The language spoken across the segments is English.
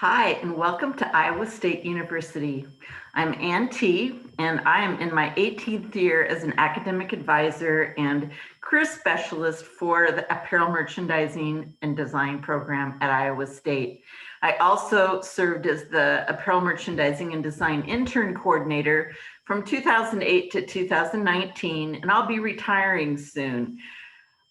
Hi, and welcome to Iowa State University. I'm Ann T., and I am in my 18th year as an academic advisor and career specialist for the apparel merchandising and design program at Iowa State. I also served as the apparel merchandising and design intern coordinator from 2008 to 2019, and I'll be retiring soon.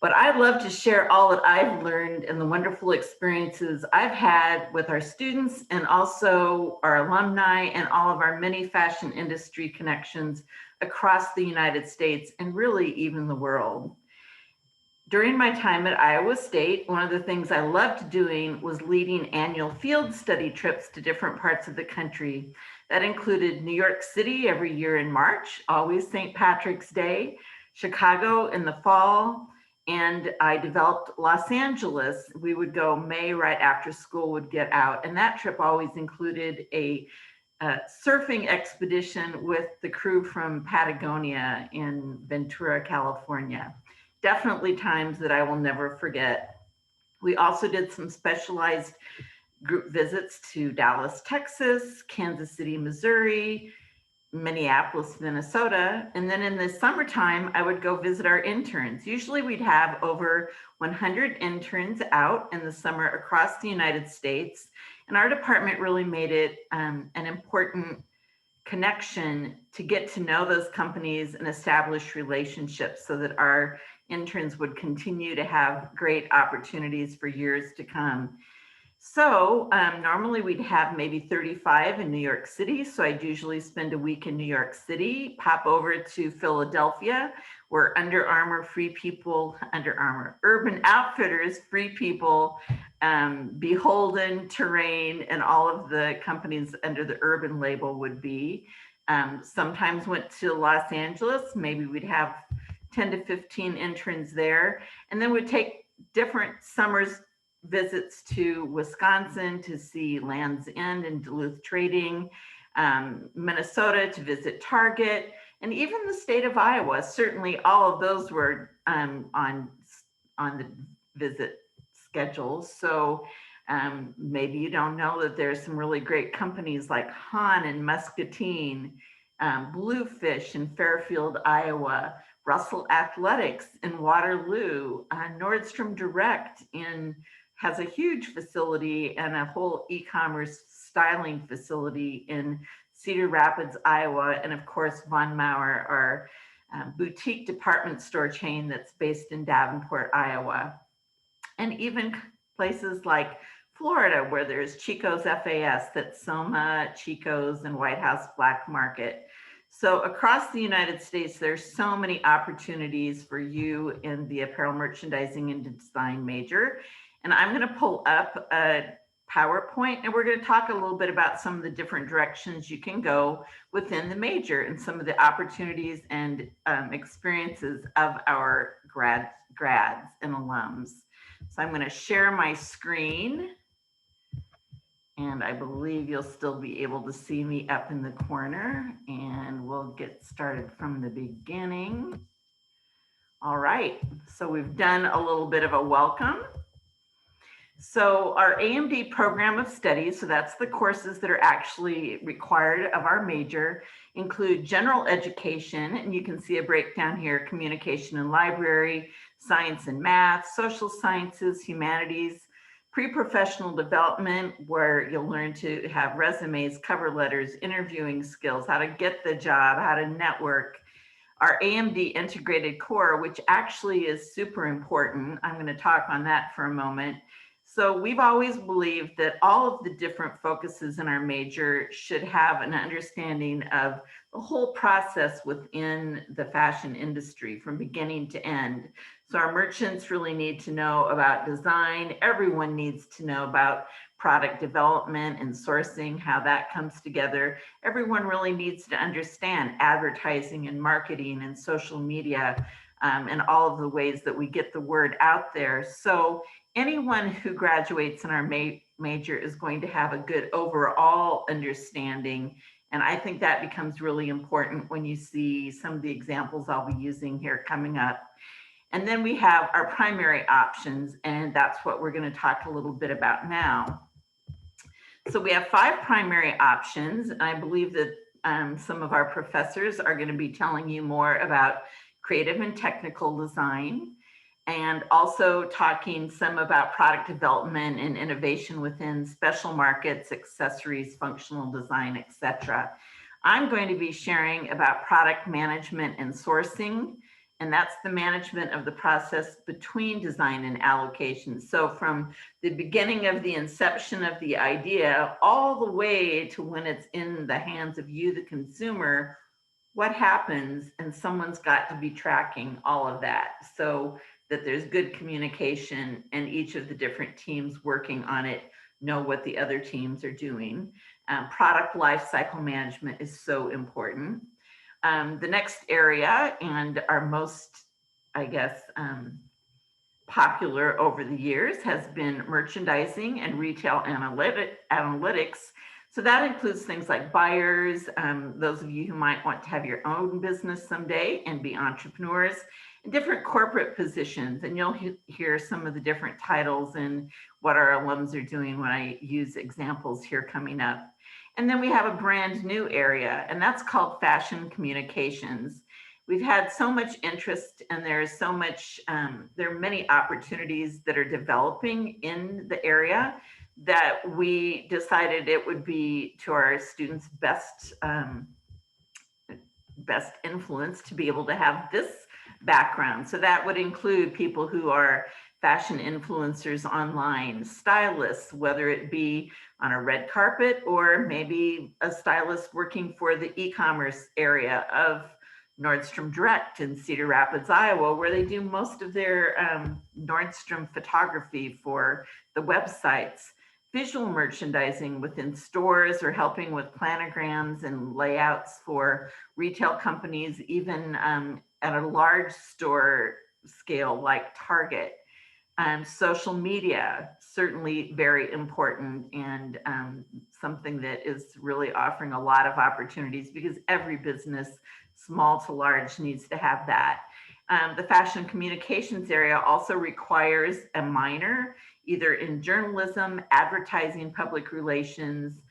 But I'd love to share all that I've learned and the wonderful experiences I've had with our students and also our alumni and all of our many fashion industry connections across the United States and really even the world. During my time at Iowa State, one of the things I loved doing was leading annual field study trips to different parts of the country. That included New York City every year in March, always St. Patrick's Day, Chicago in the fall, and I developed Los Angeles. We would go May right after school would get out, and that trip always included a surfing expedition with the crew from Patagonia in Ventura, California. Definitely times that I will never forget. We also did some specialized group visits to Dallas, Texas, Kansas City, Missouri, Minneapolis, Minnesota. And then in the summertime, I would go visit our interns. Usually we'd have over 100 interns out in the summer across the United States. And our department really made it an important connection to get to know those companies and establish relationships so that our interns would continue to have great opportunities for years to come. So normally we'd have maybe 35 in New York City. So I'd usually spend a week in New York City, pop over to Philadelphia, where Under Armour, Free People, Under Armour, Urban Outfitters, Free People, Beholden, Terrain, and all of the companies under the Urban label would be. Sometimes went to Los Angeles. Maybe we'd have 10 to 15 interns there. And then we'd take different summers visits to Wisconsin to see Land's End and Duluth Trading, Minnesota to visit Target, and even the state of Iowa. Certainly all of those were on the visit schedules. So maybe you don't know that there's some really great companies like Hahn and Muscatine, Bluefish in Fairfield, Iowa, Russell Athletics in Waterloo, Nordstrom Direct has a huge facility and a whole e-commerce styling facility in Cedar Rapids, Iowa, and of course Von Maur, our boutique department store chain that's based in Davenport, Iowa. And even places like Florida, where there's Chico's FAS, that's Soma, Chico's, and White House Black Market. So across the United States, there's so many opportunities for you in the apparel merchandising and design major. And I'm going to pull up a PowerPoint and we're going to talk a little bit about some of the different directions you can go within the major and some of the opportunities and experiences of our grads and alums. So I'm going to share my screen. And I believe you'll still be able to see me up in the corner, and we'll get started from the beginning. All right, so we've done a little bit of a welcome. So our AMD program of studies, so that's the courses that are actually required of our major, include general education, and you can see a breakdown here: communication and library, science and math, social sciences, humanities, pre-professional development, where you'll learn to have resumes, cover letters, interviewing skills, how to get the job, how to network. Our AMD integrated core, which actually is super important. I'm going to talk on that for a moment. So we've always believed that all of the different focuses in our major should have an understanding of the whole process within the fashion industry from beginning to end. So our merchants really need to know about design. Everyone needs to know about product development and sourcing, how that comes together. Everyone really needs to understand advertising and marketing and social media and all of the ways that we get the word out there. So anyone who graduates in our major is going to have a good overall understanding. And I think that becomes really important when you see some of the examples I'll be using here coming up. And then we have our primary options, and that's what we're going to talk a little bit about now. So we have 5 primary options. I believe that some of our professors are going to be telling you more about creative and technical design, and also talking some about product development and innovation within special markets, accessories, functional design, etc. I'm going to be sharing about product management and sourcing, and that's the management of the process between design and allocation. So from the beginning of the inception of the idea all the way to when it's in the hands of you, the consumer, what happens, and someone's got to be tracking all of that so that there's good communication and each of the different teams working on it know what the other teams are doing. Product life cycle management is so important. The next area, and our most, I guess, popular over the years, has been merchandising and retail analytics. So that includes things like buyers, those of you who might want to have your own business someday and be entrepreneurs, and different corporate positions. And you'll hear some of the different titles and what our alums are doing when I use examples here coming up. And then we have a brand new area, and that's called fashion communications. We've had so much interest, and there's so much, there are many opportunities that are developing in the area that we decided it would be to our students' best influence to be able to have this background. So that would include people who are fashion influencers online, stylists, whether it be on a red carpet or maybe a stylist working for the e-commerce area of Nordstrom Direct in Cedar Rapids, Iowa, where they do most of their Nordstrom photography for the websites. Visual merchandising within stores, or helping with planograms and layouts for retail companies, even at a large store scale like Target. Social media, certainly very important, and something that is really offering a lot of opportunities because every business, small to large, needs to have that. The fashion communications area also requires a minor, either in journalism, advertising, public relations,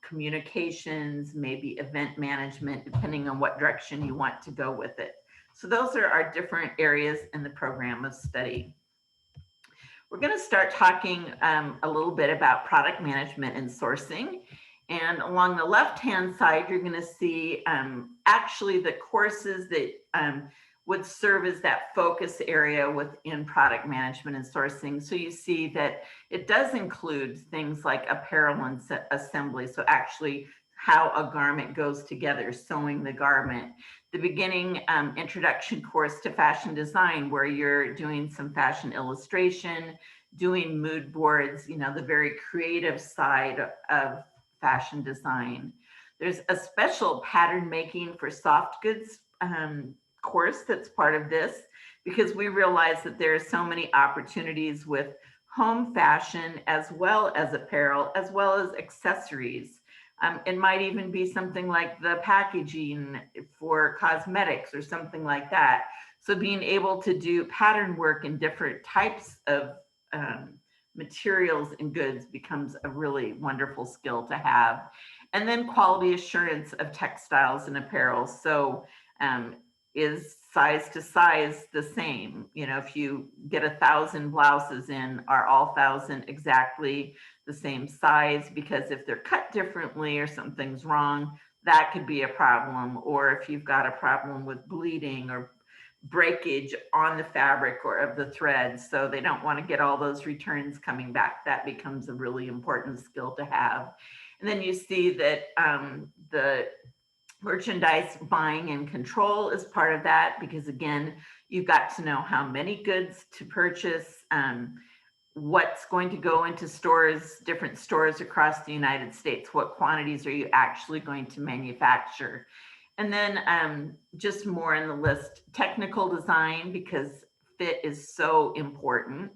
communications, maybe event management, depending on what direction you want to go with it. So those are our different areas in the program of study. We're going to start talking a little bit about product management and sourcing. And along the left-hand side, you're going to see actually the courses that would serve as that focus area within product management and sourcing. So you see that it does include things like apparel and assembly. So actually how a garment goes together, sewing the garment. The beginning introduction course to fashion design, where you're doing some fashion illustration, doing mood boards, you know, the very creative side of fashion design. There's a special pattern making for soft goods course that's part of this, because we realize that there are so many opportunities with home fashion as well as apparel, as well as accessories. It might even be something like the packaging for cosmetics or something like that. So being able to do pattern work in different types of materials and goods becomes a really wonderful skill to have. And then quality assurance of textiles and apparel. So is size to size the same? You know, if you get 1,000 blouses in, are all 1,000 exactly the same size? Because if they're cut differently or something's wrong, that could be a problem. Or if you've got a problem with bleeding or breakage on the fabric or of the thread, so they don't want to get all those returns coming back, that becomes a really important skill to have. And then you see that the merchandise buying and control is part of that, because again, you've got to know how many goods to purchase, what's going to go into stores, different stores across the United States, what quantities are you actually going to manufacture. And then just more in the list, technical design, because fit is so important.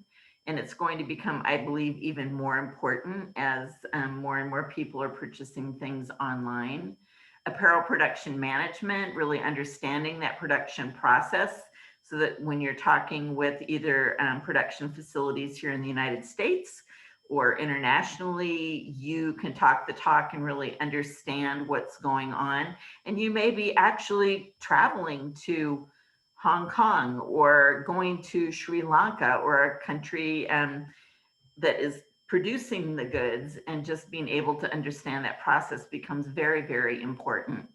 And it's going to become, I believe, even more important as more and more people are purchasing things online. Apparel production management, really understanding that production process, so that when you're talking with either production facilities here in the United States or internationally, you can talk the talk and really understand what's going on. And you may be actually traveling to Hong Kong or going to Sri Lanka or a country that is producing the goods, and just being able to understand that process becomes very, very important.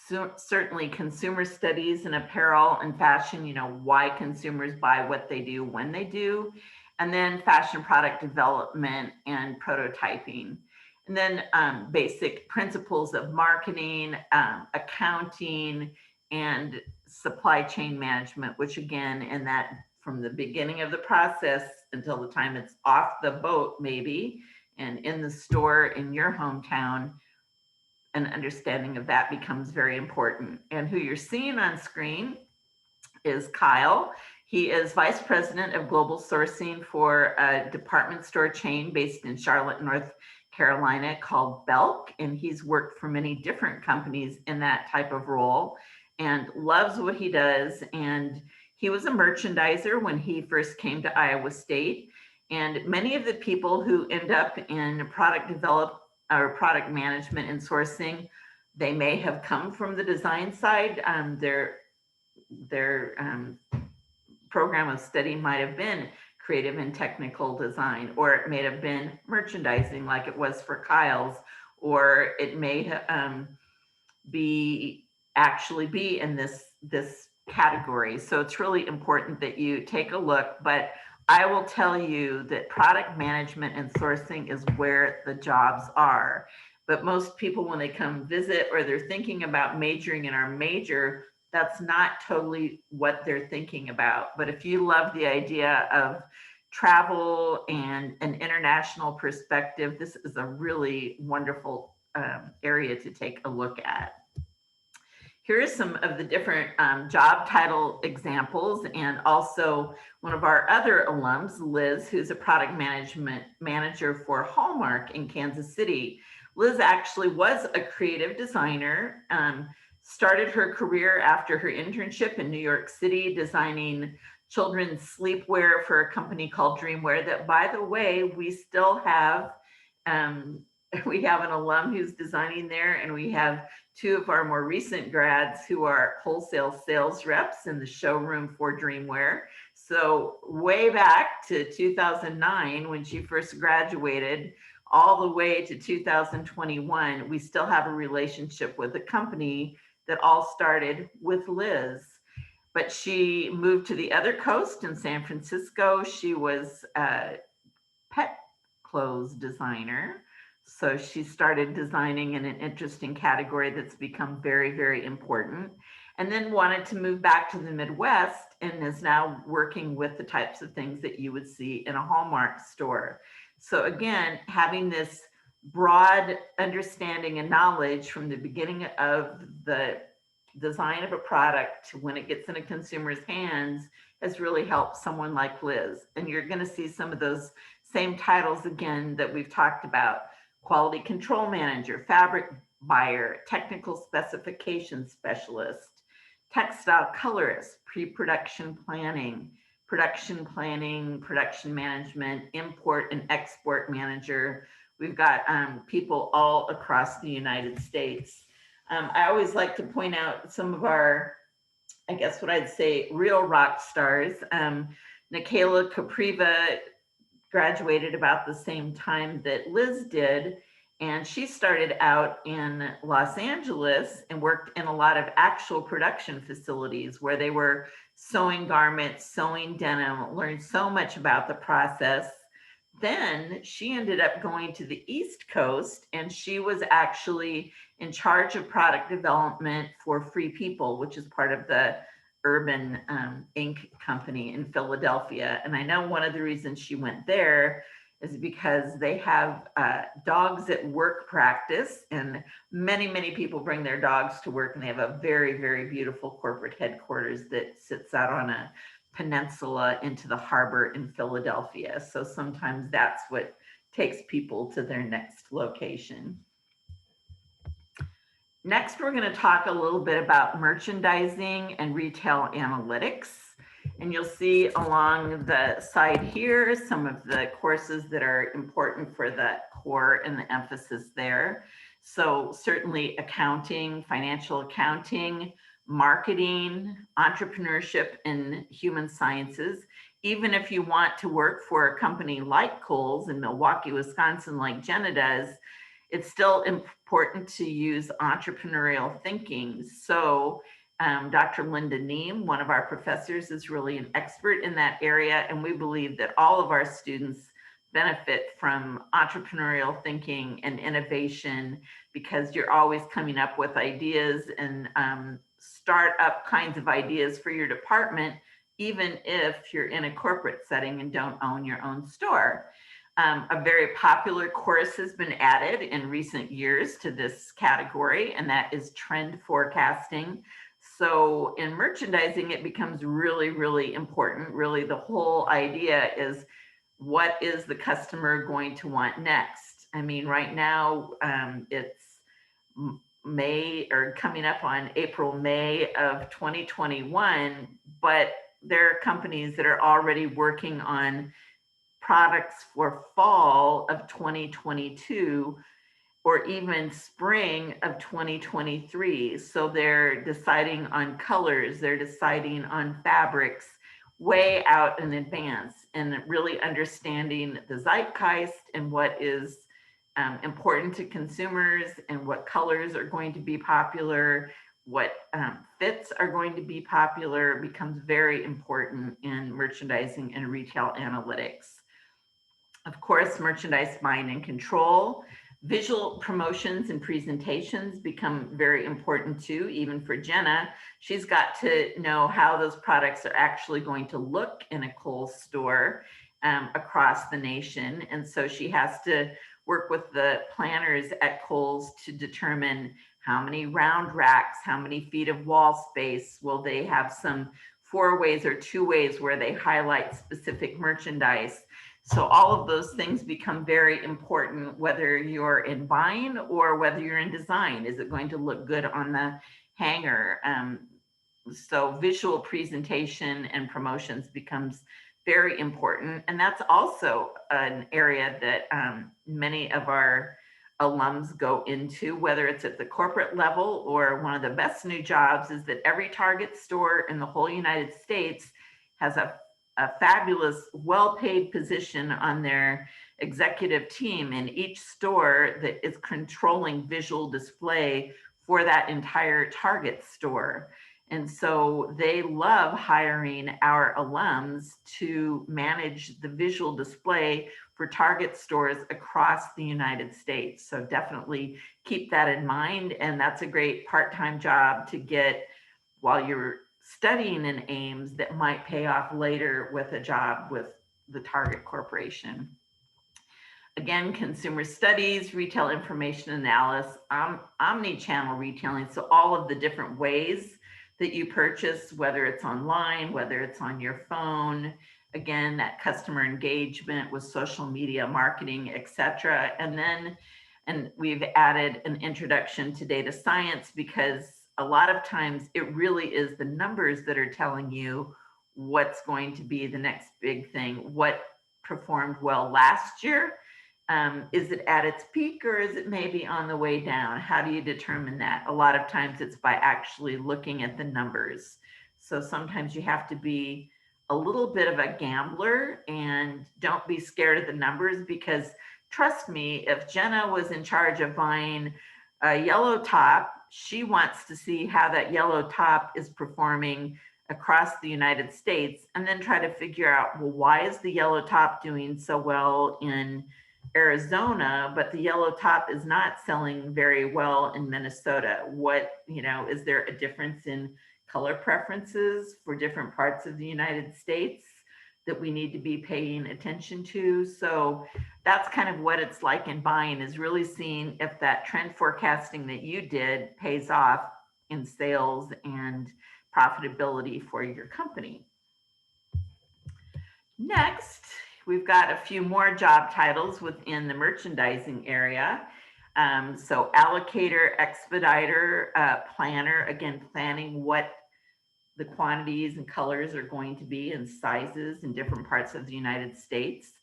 So certainly consumer studies and apparel and fashion, why consumers buy what they do when they do, and then fashion product development and prototyping. And then basic principles of marketing, accounting, and supply chain management, which again, in that from the beginning of the process until the time it's off the boat, maybe, and in the store in your hometown, an understanding of that becomes very important. And who you're seeing on screen is Kyle. He is Vice President of Global Sourcing for a department store chain based in Charlotte, North Carolina called Belk. And he's worked for many different companies in that type of role and loves what he does. And he was a merchandiser when he first came to Iowa State. And many of the people who end up in product development or product management and sourcing, they may have come from the design side. Their program of study might have been creative and technical design, or it may have been merchandising like it was for Kyle's, or it may be in this category. So it's really important that you take a look. But I will tell you that product management and sourcing is where the jobs are. But most people, when they come visit or they're thinking about majoring in our major, that's not totally what they're thinking about. But if you love the idea of travel and an international perspective, this is a really wonderful area to take a look at. Here are some of the different job title examples, and also one of our other alums, Liz, who's a product management manager for Hallmark in Kansas City. Liz actually was a creative designer, started her career after her internship in New York City designing children's sleepwear for a company called Dreamwear that, by the way, we still have. We have an alum who's designing there, and we have two of our more recent grads who are wholesale sales reps in the showroom for Dreamwear. So way back to 2009, when she first graduated, all the way to 2021, we still have a relationship with the company that all started with Liz. But she moved to the other coast in San Francisco. She was a pet clothes designer. So she started designing in an interesting category that's become very, very important, and then wanted to move back to the Midwest and is now working with the types of things that you would see in a Hallmark store. So again, having this broad understanding and knowledge from the beginning of the design of a product to when it gets in a consumer's hands has really helped someone like Liz. And you're going to see some of those same titles again that we've talked about: quality control manager, fabric buyer, technical specification specialist, textile colorist, pre-production planning, production planning, production management, import and export manager. We've got people all across the United States. I always like to point out some of our, I guess what I'd say, real rock stars. Nikayla Kopriva graduated about the same time that Liz did. And she started out in Los Angeles and worked in a lot of actual production facilities where they were sewing garments, sewing denim, learned so much about the process. Then she ended up going to the East Coast, and she was actually in charge of product development for Free People, which is part of the Urban Inc. company in Philadelphia. And I know one of the reasons she went there is because they have dogs at work practice, and many, many people bring their dogs to work, and they have a very, very beautiful corporate headquarters that sits out on a peninsula into the harbor in Philadelphia. So sometimes that's what takes people to their next location. Next, we're going to talk a little bit about merchandising and retail analytics. And you'll see along the side here some of the courses that are important for the core and the emphasis there. So certainly accounting, financial accounting, marketing, entrepreneurship, and human sciences. Even if you want to work for a company like Kohl's in Milwaukee, Wisconsin, like Jenna does, it's still important to use entrepreneurial thinking. So Dr. Linda Neem, one of our professors, is really an expert in that area, and we believe that all of our students benefit from entrepreneurial thinking and innovation because you're always coming up with ideas and startup kinds of ideas for your department, even if you're in a corporate setting and don't own your own store. A very popular course has been added in recent years to this category, and that is trend forecasting. So in merchandising, it becomes really, really important. Really, the whole idea is what is the customer going to want next? I mean, right now it's May or coming up on April, May of 2021, but there are companies that are already working on products for fall of 2022 or even spring of 2023. So they're deciding on colors, they're deciding on fabrics way out in advance and really understanding the zeitgeist and what is important to consumers and what colors are going to be popular, what fits are going to be popular becomes very important in merchandising and retail analytics. Of course, merchandise buying and control. Visual promotions and presentations become very important too, even for Jenna. She's got to know how those products are actually going to look in a Kohl's store across the nation. And so she has to work with the planners at Kohl's to determine how many round racks, how many feet of wall space, will they have some 4-ways or 2-ways where they highlight specific merchandise. So all of those things become very important, whether you're in buying or whether you're in design. Is it going to look good on the hanger? So visual presentation and promotions becomes very important. And that's also an area that many of our alums go into, whether it's at the corporate level or one of the best new jobs is that every Target store in the whole United States has a fabulous, well-paid position on their executive team in each store that is controlling visual display for that entire Target store. And so they love hiring our alums to manage the visual display for Target stores across the United States. So definitely keep that in mind. And that's a great part-time job to get while you're studying in Ames that might pay off later with a job with the Target Corporation. Again, consumer studies, retail information analysis, omni-channel retailing. So all of the different ways that you purchase, whether it's online, whether it's on your phone, again, that customer engagement with social media marketing, etc. And we've added an introduction to data science because a lot of times it really is the numbers that are telling you what's going to be the next big thing. What performed well last year? Is it at its peak or is it maybe on the way down? How do you determine that? A lot of times it's by actually looking at the numbers. So sometimes you have to be a little bit of a gambler and don't be scared of the numbers because trust me, if Jenna was in charge of buying a yellow top, she wants to see how that yellow top is performing across the United States and then try to figure out, well, why is the yellow top doing so well in Arizona, but the yellow top is not selling very well in Minnesota? What, is there a difference in color preferences for different parts of the United States that we need to be paying attention to? So that's kind of what it's like in buying, is really seeing if that trend forecasting that you did pays off in sales and profitability for your company. Next, we've got a few more job titles within the merchandising area. So allocator, expediter, planner, again, planning what the quantities and colors are going to be and sizes in different parts of the United States.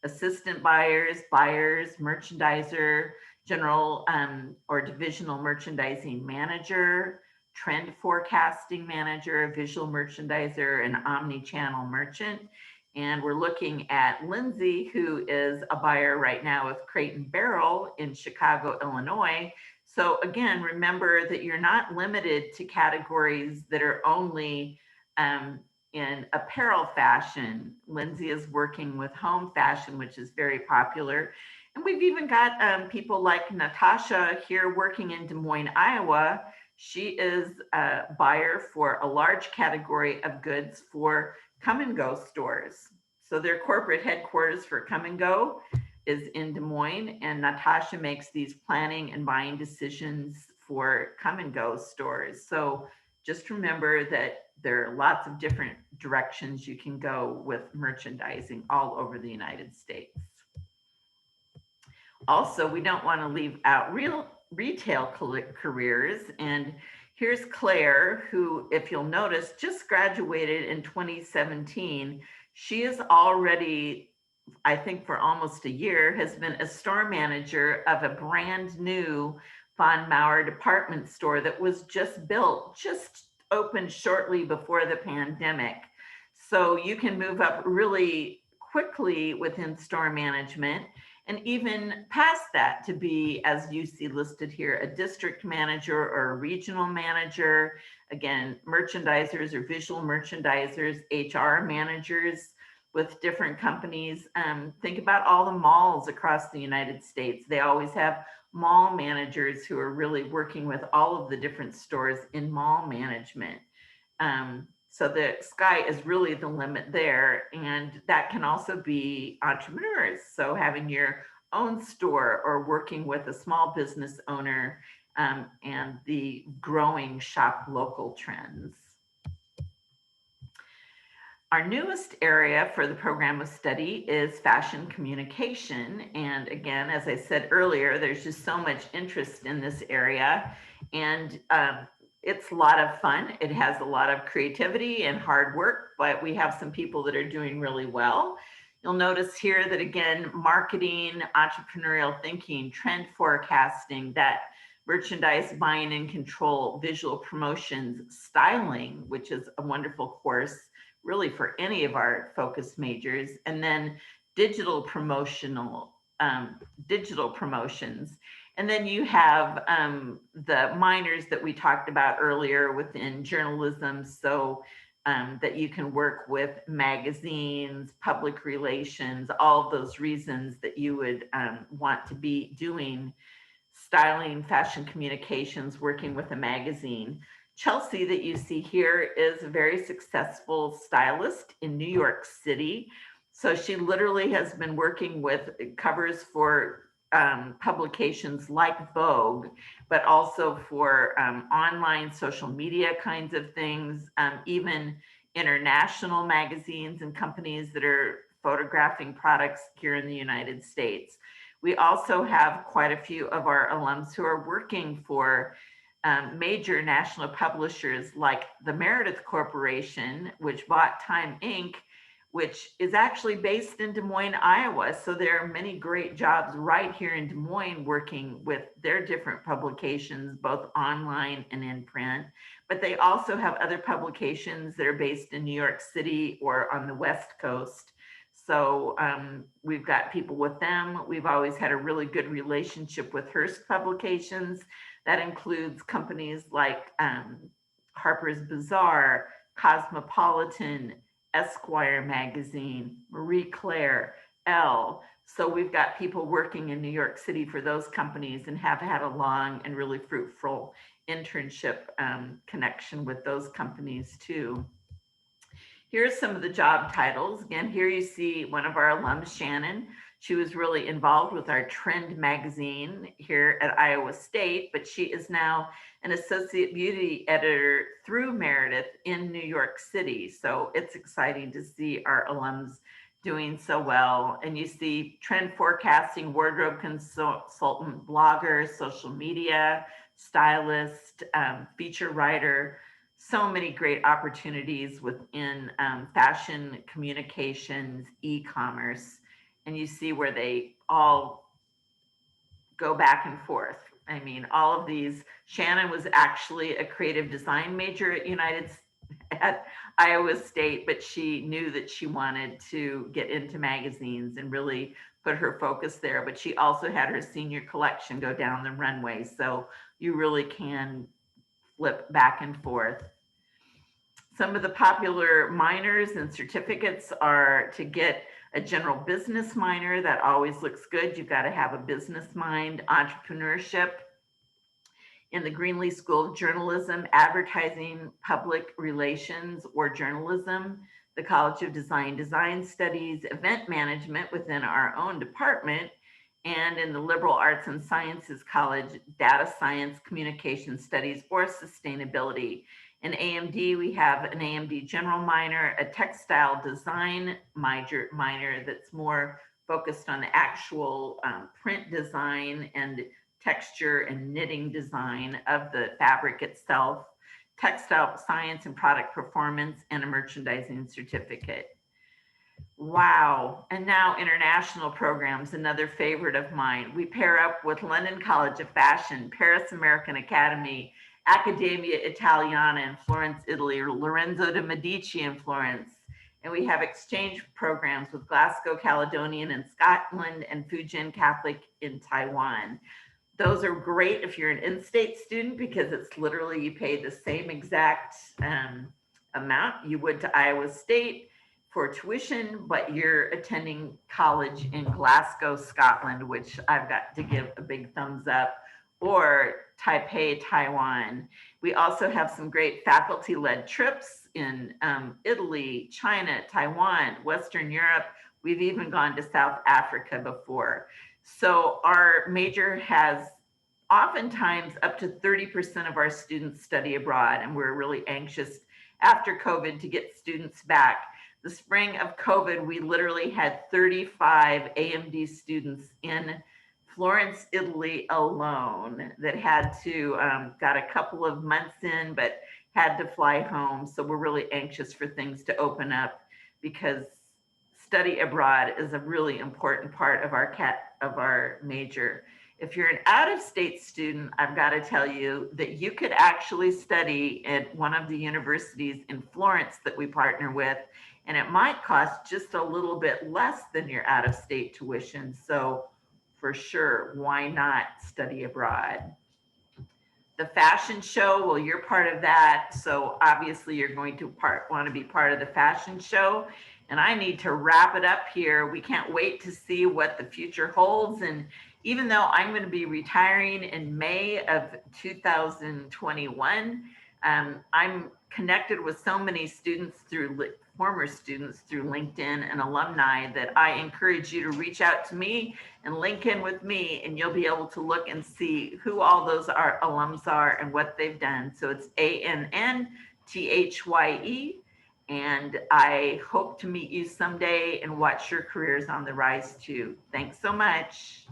Assistant buyers, buyers, merchandiser, general or divisional merchandising manager, trend forecasting manager, visual merchandiser, and omni-channel merchant. And we're looking at Lindsay, who is a buyer right now with Crate and Barrel in Chicago, Illinois. So again, remember that you're not limited to categories that are only in apparel fashion. Lindsay is working with home fashion, which is very popular. And we've even got people like Natasha here working in Des Moines, Iowa. She is a buyer for a large category of goods for Come and Go stores. So their corporate headquarters for Come and Go is in Des Moines, and Natasha makes these planning and buying decisions for Come and Go stores. So just remember that there are lots of different directions you can go with merchandising all over the United States. Also, we don't want to leave out real retail careers. And here's Claire, who, if you'll notice, just graduated in 2017. She is already, I think for almost a year, has been a store manager of a brand new Von Maur department store that was just built, just opened shortly before the pandemic. So you can move up really quickly within store management and even past that to be, as you see listed here, a district manager or a regional manager, again, merchandisers or visual merchandisers, HR managers with different companies. Think about all the malls across the United States. They always have mall managers who are really working with all of the different stores in mall management. So the sky is really the limit there. And that can also be entrepreneurs. So having your own store or working with a small business owner and the growing shop local trends. Our newest area for the program of study is fashion communication. And again, as I said earlier, there's just so much interest in this area. And it's a lot of fun. It has a lot of creativity and hard work, but we have some people that are doing really well. You'll notice here that, again, marketing, entrepreneurial thinking, trend forecasting, that merchandise buying and control, visual promotions, styling, which is a wonderful course really for any of our focus majors, and then digital promotions. And then you have the minors that we talked about earlier within journalism, so that you can work with magazines, public relations, all of those reasons that you would want to be doing styling, fashion communications, working with a magazine. Chelsea, that you see here, is a very successful stylist in New York City. So she literally has been working with covers for publications like Vogue, but also for online social media kinds of things, even international magazines and companies that are photographing products here in the United States. We also have quite a few of our alums who are working for major national publishers like the Meredith Corporation, which bought Time Inc., which is actually based in Des Moines, Iowa. So there are many great jobs right here in Des Moines working with their different publications, both online and in print. But they also have other publications that are based in New York City or on the West Coast. So we've got people with them. We've always had a really good relationship with Hearst Publications. That includes companies like Harper's Bazaar, Cosmopolitan, Esquire Magazine, Marie Claire, Elle. So we've got people working in New York City for those companies and have had a long and really fruitful internship connection with those companies too. Here's some of the job titles. Again, here you see one of our alums, Shannon. She was really involved with our Trend magazine here at Iowa State, but she is now an associate beauty editor through Meredith in New York City. So it's exciting to see our alums doing so well. And you see trend forecasting, wardrobe consultant, blogger, social media, stylist, feature writer. so many great opportunities within fashion, communications, e-commerce, and you see where they all go back and forth. I mean, all of these. Shannon was actually a creative design major at Iowa State, but she knew that she wanted to get into magazines and really put her focus there. But she also had her senior collection go down the runway, so you really can flip back and forth. Some of the popular minors and certificates are to get a general business minor. That always looks good. You've got to have a business mind. Entrepreneurship in the Greenlee School of Journalism, advertising, public relations, or journalism. The College of Design Studies, event management within our own department, and in the Liberal Arts and Sciences College, data science, communication studies, or sustainability. In AMD, we have an AMD general minor, a textile design minor that's more focused on the actual print design and texture and knitting design of the fabric itself, textile science and product performance, and a merchandising certificate. Wow. And now international programs, another favorite of mine. We pair up with London College of Fashion, Paris American Academy, Accademia Italiana in Florence, Italy, or Lorenzo de Medici in Florence. And we have exchange programs with Glasgow Caledonian in Scotland and Fujian Catholic in Taiwan. Those are great if you're an in-state student because it's literally you pay the same exact amount you would to Iowa State for tuition, but you're attending college in Glasgow, Scotland, which I've got to give a big thumbs up, or Taipei, Taiwan. We also have some great faculty-led trips in Italy, China, Taiwan, Western Europe. We've even gone to South Africa before. So our major has oftentimes up to 30% of our students study abroad, and we're really anxious after COVID to get students back. The spring of COVID, we literally had 35 AMD students in Florence, Italy alone that had to, got a couple of months in, but had to fly home. So we're really anxious for things to open up because study abroad is a really important part of our major. If you're an out-of-state student, I've got to tell you that you could actually study at one of the universities in Florence that we partner with, and it might cost just a little bit less than your out-of-state tuition. So for sure, why not study abroad? The fashion show, well, you're part of that. So obviously you're going to want to be part of the fashion show. And I need to wrap it up here. We can't wait to see what the future holds. And even though I'm going to be retiring in May of 2021, I'm connected with so many students former students through LinkedIn and alumni that I encourage you to reach out to me and link in with me, and you'll be able to look and see who all those alums are and what they've done. So it's ANNTHYE. And I hope to meet you someday and watch your careers on the rise too. Thanks so much.